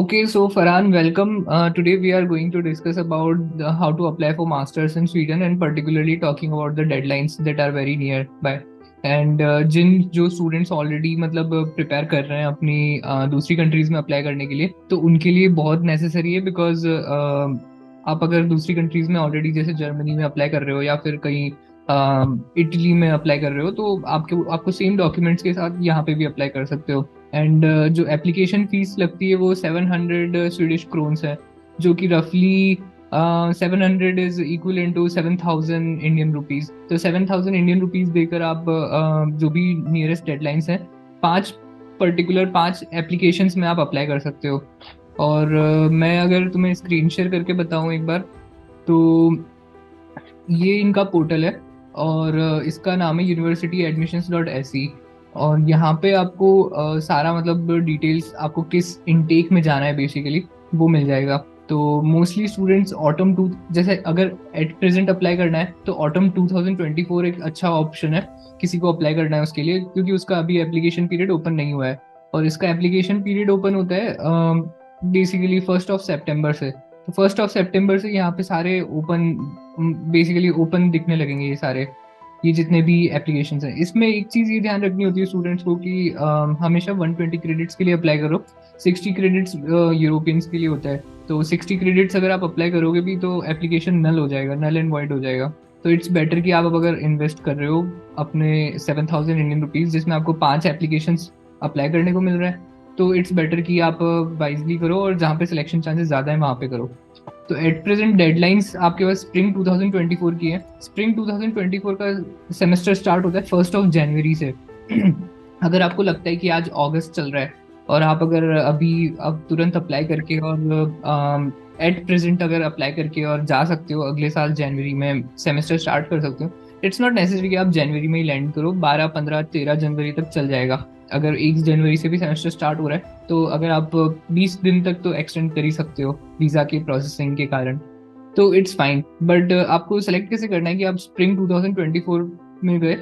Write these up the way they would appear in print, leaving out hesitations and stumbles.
Okay, so Farhan, welcome. Today we are going to discuss about how to apply for masters in Sweden and particularly talking about the deadlines that are very nearby. And जिन जो students already मतलब prepare कर रहे हैं अपनी दूसरी countries में apply करने के लिए, तो उनके लिए बहुत नेसेसरी है बिकॉज आप अगर दूसरी कंट्रीज में ऑलरेडी जैसे जर्मनी में अप्लाई कर रहे हो या फिर कहीं इटली में अप्लाई कर रहे हो, तो आपके आपको सेम डॉक्यूमेंट्स के साथ यहाँ पे भी अप्लाई कर सकते हो। एंड जो एप्लीकेशन फीस लगती है वो 700 स्वीडिश क्रोन्स है, जो कि रफली 700 is equal to 7,000 Indian rupees. तो 7,000 इंडियन रुपीज देकर आप जो भी नियरेस्ट डेडलाइंस हैं, पांच एप्लीकेशंस में आप अप्लाई कर सकते हो। और मैं अगर तुम्हें स्क्रीन शेयर करके बताऊं एक बार, तो ये इनका पोर्टल है और इसका नाम है universityadmissions.se। और यहाँ पे आपको सारा मतलब डिटेल्स, आपको किस इनटेक में जाना है बेसिकली वो मिल जाएगा। तो मोस्टली स्टूडेंट्स ऑटम टू, जैसे अगर एट प्रेजेंट अप्लाई करना है तो ऑटम 2024 एक अच्छा ऑप्शन है किसी को अप्लाई करना है उसके लिए, क्योंकि उसका अभी एप्लीकेशन पीरियड ओपन नहीं हुआ है। और इसका एप्लीकेशन पीरियड ओपन होता है बेसिकली 1 से। तो 1 से यहाँ पे सारे ओपन, बेसिकली ओपन दिखने लगेंगे ये सारे, ये जितने भी एप्लीकेशंस हैं। इसमें एक चीज़ ये ध्यान रखनी होती है स्टूडेंट्स को कि हमेशा 120 क्रेडिट्स के लिए अप्लाई करो। 60 क्रेडिट्स यूरोपियंस के लिए होता है। तो 60 क्रेडिट्स अगर आप अप्लाई करोगे भी तो एप्लीकेशन नल हो जाएगा, नल एंड वाइड हो जाएगा। तो इट्स बेटर कि आप अब अगर इन्वेस्ट कर रहे हो अपने 7,000 इंडियन रुपीज, जिसमें आपको 5 एप्लीकेशन अप्लाई करने को मिल रहा है, तो इट्स बेटर कि आप वाइजली करो और जहाँ पे सिलेक्शन चांसेस ज़्यादा है वहाँ पे करो। तो एट प्रेजेंट डेडलाइंस आपके पास स्प्रिंग 2024 की है। स्प्रिंग 2024 का सेमेस्टर स्टार्ट होता है 1 जनवरी से। अगर आपको लगता है कि आज अगस्त चल रहा है और आप अगर अभी अब तुरंत अप्लाई करके और एट प्रेजेंट अगर अप्लाई करके और जा सकते हो अगले साल जनवरी में सेमेस्टर स्टार्ट कर सकते हो। इट्स नॉट नेसेसरी कि आप जनवरी में ही लैंड करो, 12, 15, 13 जनवरी तक चल जाएगा। अगर 1 जनवरी से भी सेमेस्टर स्टार्ट हो रहा है तो अगर आप 20 दिन तक तो एक्सटेंड कर ही सकते हो वीजा के प्रोसेसिंग के कारण। तो इट्स फाइन, बट आपको सेलेक्ट कैसे करना है कि आप स्प्रिंग 2024 में गए,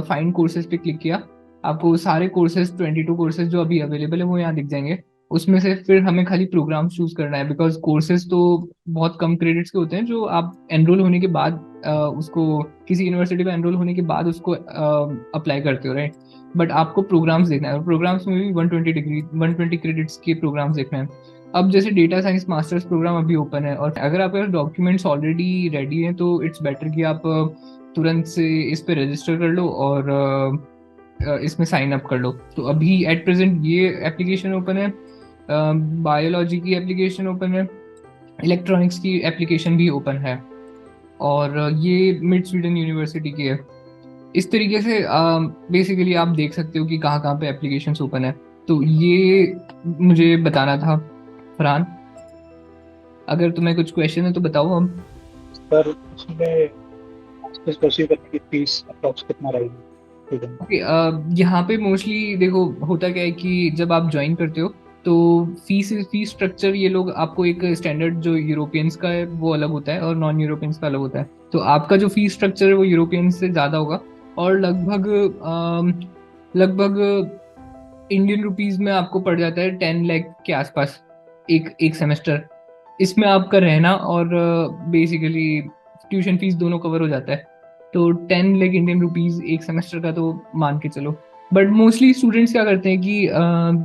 फाइंड कोर्सेज पे क्लिक किया, आपको सारे कोर्सेज 22 कोर्सेज जो अभी अवेलेबल है वो यहाँ दिख जाएंगे। उसमें से फिर हमें खाली प्रोग्राम चूज करना है, बिकॉज कोर्सेज तो बहुत कम क्रेडिट्स के होते हैं जो आप एनरोल होने के बाद उसको किसी यूनिवर्सिटी में एनरोल होने के बाद उसको अप्लाई करते हो, राइट। बट आपको प्रोग्राम्स देखना है और प्रोग्राम्स में भी 120 क्रेडिट्स के प्रोग्राम्स देखना है। अब जैसे डेटा साइंस मास्टर्स प्रोग्राम अभी ओपन है और अगर आपके डॉक्यूमेंट्स ऑलरेडी रेडी हैं तो इट्स बेटर कि आप तुरंत से इस पे रजिस्टर कर लो और इसमें साइन अप कर लो। तो अभी एट प्रेजेंट ये एप्लीकेशन ओपन है, बायोलॉजी की एप्लीकेशन ओपन है, इलेक्ट्रॉनिक्स की एप्लीकेशन भी ओपन है, और ये मिड स्वीडन यूनिवर्सिटी की है। इस तरीके से बेसिकली आप देख सकते हो कि कहाँ कहाँ पे एप्लीकेशंस ओपन है। तो ये मुझे बताना था फरहान। अगर तुम्हें कुछ क्वेश्चन है तो बताओ हम। सर उसमें मास्टर्स परस्यू करने की फीस अप्रॉक्स कितना रहेगी स्टूडेंट? ओके, यहाँ पे मोस्टली देखो होता क्या है कि जब आप ज्वाइन करते हो तो फीस स्ट्रक्चर ये लोग आपको एक स्टैंडर्ड जो यूरोपियंस का है वो अलग होता है और नॉन यूरोपियंस का अलग होता है। तो आपका जो फीस स्ट्रक्चर है वो यूरोपियंस से ज़्यादा होगा और लगभग इंडियन रुपीज में आपको पड़ जाता है 10 लाख के आसपास एक एक सेमेस्टर। इसमें आपका रहना और बेसिकली ट्यूशन फीस दोनों कवर हो जाता है। तो 10 लाख इंडियन रुपीज एक सेमेस्टर का तो मान के चलो। बट मोस्टली स्टूडेंट्स क्या करते हैं कि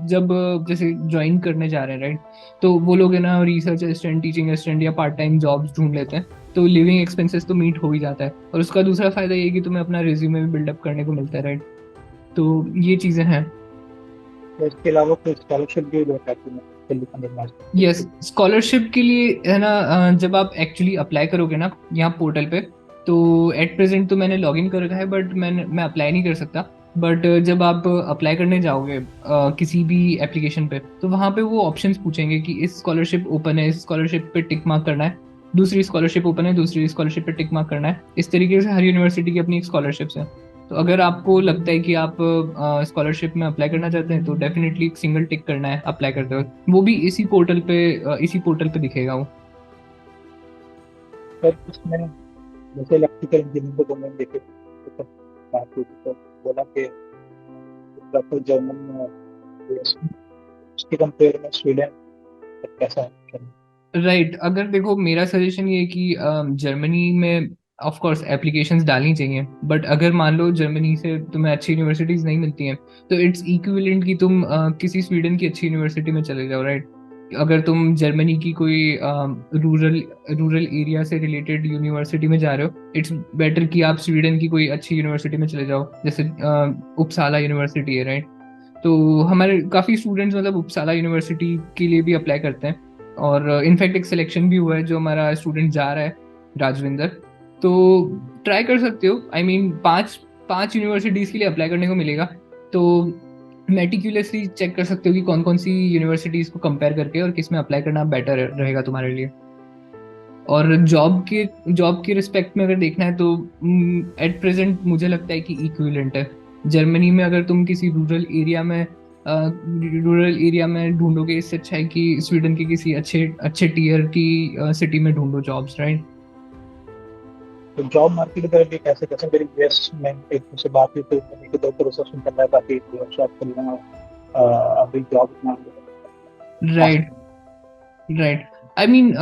जब जैसे ज्वाइन करने जा रहे हैं, राइट, तो वो लोग है ना रिसर्च असिस्टेंट, टीचिंग असिस्टेंट या पार्ट टाइम जॉब्स ढूंढ लेते हैं। तो लिविंग एक्सपेंसेस तो मीट हो ही जाता है और उसका दूसरा फायदा ये है कि तुम्हें अपना रिज्यूमे भी बिल्डअप करने को मिलता है, राइट। तो ये चीज़ें हैं। तो इसके अलावा कोई स्कॉलरशिप भी हो जाती है दिल्ली पंजाब मास्टर यस, के? स्कॉलरशिप के लिए है ना, जब आप एक्चुअली अप्लाई करोगे ना यहाँ पोर्टल पे, तो एट प्रेजेंट तो मैंने लॉग इन कर रखा है बट मैं अप्लाई नहीं कर सकता। बट जब आप अप्लाई करने जाओगे किसी भी एप्लीकेशन पे, तो वहाँ पे वो ऑप्शंस पूछेंगे कि इस स्कॉलरशिप ओपन है, इस स्कॉलरशिप पे टिक मार्क करना है। दूसरी स्कॉलरशिप ओपन है, दूसरी स्कॉलरशिप पे टिक मार्क करना है। इस तरीके से हर यूनिवर्सिटी की अपनी एक स्कॉलरशिप्स है। तो अगर आपको लगता है कि आप स्कॉलरशिप में अप्लाई करना चाहते हैं तो डेफिनेटली एक सिंगल टिक करना है अप्लाई करते वक्त, वो भी इसी पोर्टल पे दिखेगा वो। सर इसमें जैसे इलेक्ट्रिकल इंजीनियरिंग को डोमेन देखे तो सर बात हुई थी, तो बोला कि प्रेफर जर्मन में US, उसके कंपेयर में स्वीडन कैसा है? राइट अगर देखो मेरा सजेशन ये है कि जर्मनी में ऑफ कोर्स एप्लीकेशंस डालनी चाहिए, बट अगर मान लो जर्मनी से तुम्हें अच्छी यूनिवर्सिटीज नहीं मिलती हैं तो इट्स इक्विवेलेंट कि तुम किसी स्वीडन की अच्छी यूनिवर्सिटी में चले जाओ, राइट? अगर तुम जर्मनी की कोई रूरल रूरल एरिया से रिलेटेड यूनिवर्सिटी में जा रहे हो, इट्स बेटर कि आप स्वीडन की कोई अच्छी यूनिवर्सिटी में चले जाओ, जैसे उपसाला यूनिवर्सिटी है, राइट? तो हमारे काफ़ी स्टूडेंट्स मतलब उपसाला यूनिवर्सिटी के लिए भी अप्लाई करते हैं, और इनफैक्ट एक सिलेक्शन भी हुआ है जो हमारा स्टूडेंट जा रहा है, राजविंदर। तो ट्राई कर सकते हो, आई मीन पांच पांच यूनिवर्सिटीज़ के लिए अप्लाई करने को मिलेगा। तो मेटिकुलसली चेक कर सकते हो कि कौन कौन सी यूनिवर्सिटीज़ को कंपेयर करके और किस में अप्लाई करना बेटर रहेगा तुम्हारे लिए। और जॉब के रिस्पेक्ट में अगर देखना है तो एट प्रेजेंट मुझे लगता है कि इक्विवेलेंट है। जर्मनी में अगर तुम किसी रूरल एरिया में ढूंढोगे, इससे अच्छा है कि स्वीडन के किसी अच्छे अच्छे टीयर की सिटी में ढूंढो जॉब्स, राइट? तो जॉब मार्केट की तरफ भी कैसे कैसे मेरी यूएस में एक से बात हुई, तो मैंने कि दो प्रोसेस में करना है, बाकी वर्कशॉप करना, अभी जॉब इतना राइट, राइट। आई मीन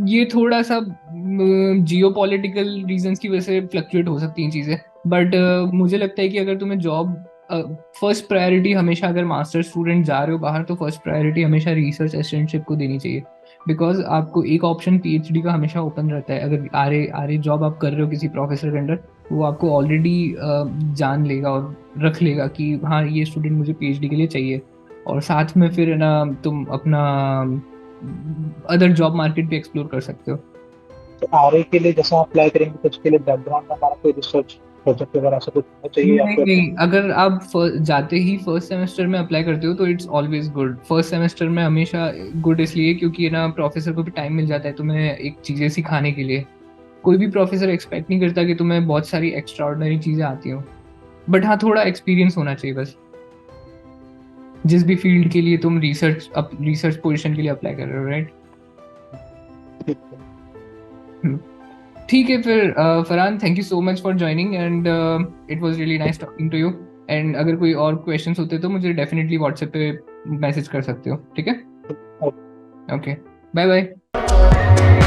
ये थोड़ा सा जियो पॉलिटिकल रीजन्स की वजह से फ्लक्चुएट हो सकती हैं चीज़ें, बट मुझे लगता है कि अगर तुम्हें जॉब फर्स्ट प्रायोरिटी हमेशा, अगर मास्टर स्टूडेंट जा रहे हो बाहर तो फर्स्ट प्रायोरिटी हमेशा रिसर्च असिस्टेंटशिप को देनी चाहिए। बिकॉज आपको एक ऑप्शन पीएचडी का हमेशा ओपन रहता है। अगर आरे आरे जॉब आप कर रहे हो किसी प्रोफेसर के अंडर, वो आपको ऑलरेडी जान लेगा और रख लेगा कि हाँ ये स्टूडेंट मुझे पीएचडी के लिए चाहिए। और साथ में फिर ना तुम अपना अदर जॉब मार्केट भी एक्सप्लोर कर सकते हो। तो आरए के लिए जैसा अप्लाई करेंगे तो उसके लिए बैकग्राउंड में हमारा कोई रिसर्च प्रोजेक्ट वगैरह ऐसा कुछ होना चाहिए या नहीं फिर? नहीं, अगर आप जाते ही फर्स्ट सेमेस्टर में अप्लाई करते हो तो it's always good. First semester में हमेशा गुड इसलिए क्योंकि ये ना प्रोफेसर को भी टाइम मिल जाता है तुम्हें एक चीज़ें सिखाने के लिए। कोई भी प्रोफेसर एक्सपेक्ट नहीं करता कि तुम्हें बहुत सारी एक्स्ट्रा ऑर्डिनरी चीज़ें आती हो, बट हाँ थोड़ा एक्सपीरियंस होना चाहिए बस, जिस भी फील्ड के लिए तुम रिसर्च पोजीशन के लिए अप्लाई कर रहे हो, राइट? ठीक है। ठीक है फिर Farhan, thank you so much for joining and it was really nice talking to you. And अगर कोई और क्वेश्चंस होते तो मुझे डेफिनेटली व्हाट्सएप पे मैसेज कर सकते हो, ठीक है? ओके। Okay, bye bye.